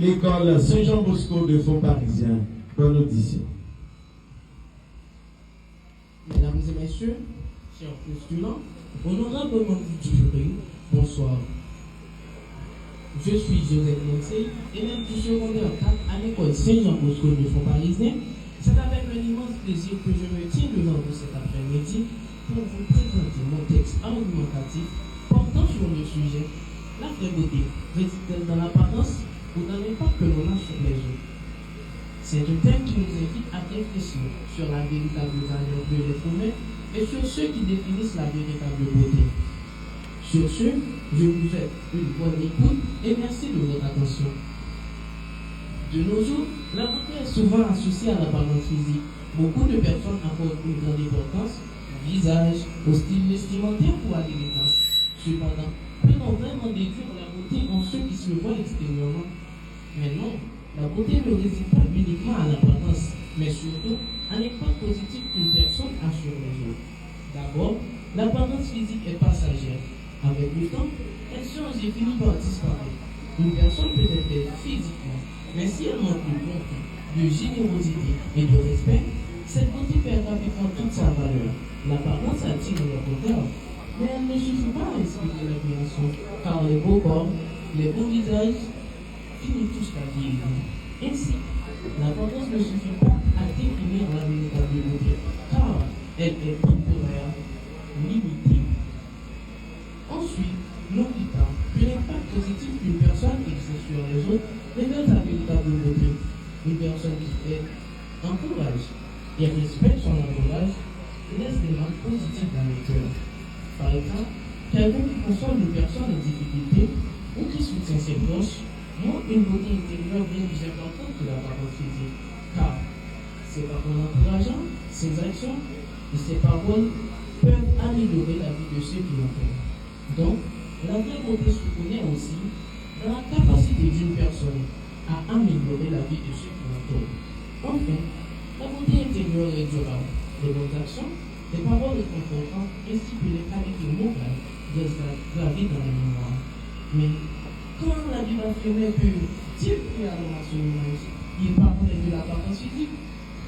L'école Saint-Jean-Bosco de Faux-Parisien. Bonne audition. Mesdames et messieurs, chers postulants, honorable membre du jury, bonsoir. Je suis Joseph Montsey, élève du secondaire 4 à l'école Saint-Jean-Bosco de Faux-Parisien. C'est avec un immense plaisir que je me tiens devant vous cet après-midi pour vous présenter mon texte argumentatif portant sur le sujet la vraie beauté réside dans l'apparence ou dans l'impact que l'on a sur les autres. C'est un thème qui nous invite à réfléchir sur la véritable valeur de l'être humain et sur ceux qui définissent la véritable beauté. Sur ce, je vous souhaite une bonne écoute et merci de votre attention. De nos jours, la beauté est souvent associée à l'apparence physique. Beaucoup de personnes accordent une grande importance au visage, au style vestimentaire ou à l'élégance. Cependant, peut-on vraiment déduire la beauté en ceux qui se voient extérieurement? Mais non, la beauté ne réside pas uniquement à l'apparence, mais surtout à l'impact positif qu'une personne a sur les autres. D'abord, l'apparence physique est passagère. Avec le temps, elle change et finit par disparaître. Une personne peut être belle physiquement, mais si elle manque de bonté, de générosité et de respect, cette beauté perd rapidement toute sa valeur. L'apparence attire le regard, mais elle ne suffit pas à expliquer l'admiration, car les beaux corps, les beaux visages, finissent tous par vieillir. Ainsi, l'apparence ne suffit pas à définir la véritable beauté, car elle est temporaire, limitée. Ensuite, n'oublie pas que l'impact positif qu'une personne exerce sur les autres révèle sa véritable beauté. Une personne qui fait encourage et respecte son entourage laisse des marques positives dans le cœur. Par exemple, quelqu'un qui console une personne en difficulté ou qui soutient ses proches montre une beauté intérieure bien plus importante que l'apparence physique. Car c'est par en encourageant, ses actions et ses paroles peuvent améliorer la vie de ceux qui l'entourent. Donc, la vraie beauté se connaît aussi dans la capacité d'une personne à améliorer la vie de ceux qui l'entourent. Enfin, la beauté intérieure est durable. Les bonnes actions, les paroles réconfortantes ainsi que les qualités morales restent gravées dans la mémoire. Mais quand la Bible affirmait que Dieu créa l'homme à son image, il parlait de l'apparence physique,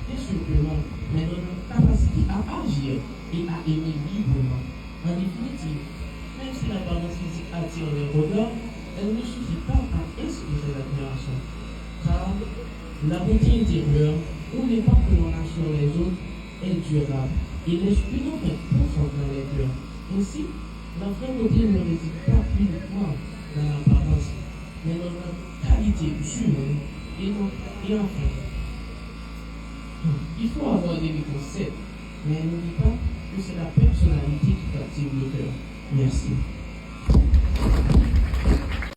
bien sûr que non, mais de notre capacité à agir et à aimer librement. En définitive, même si l'apparence physique attire les regards, elle ne suffit pas à inspirer l'admiration. Car la beauté intérieure, ou l'impact que l'on a sur les autres, est durable et laisse une empreinte profonde dans les cœurs. Ainsi, la vraie beauté ne réside pas uniquement dans l'apparence, mais dans la qualité humaine et enfin. Il faut avoir des concepts, mais n'oublie pas que c'est la personnalité qui captive le cœur. Merci.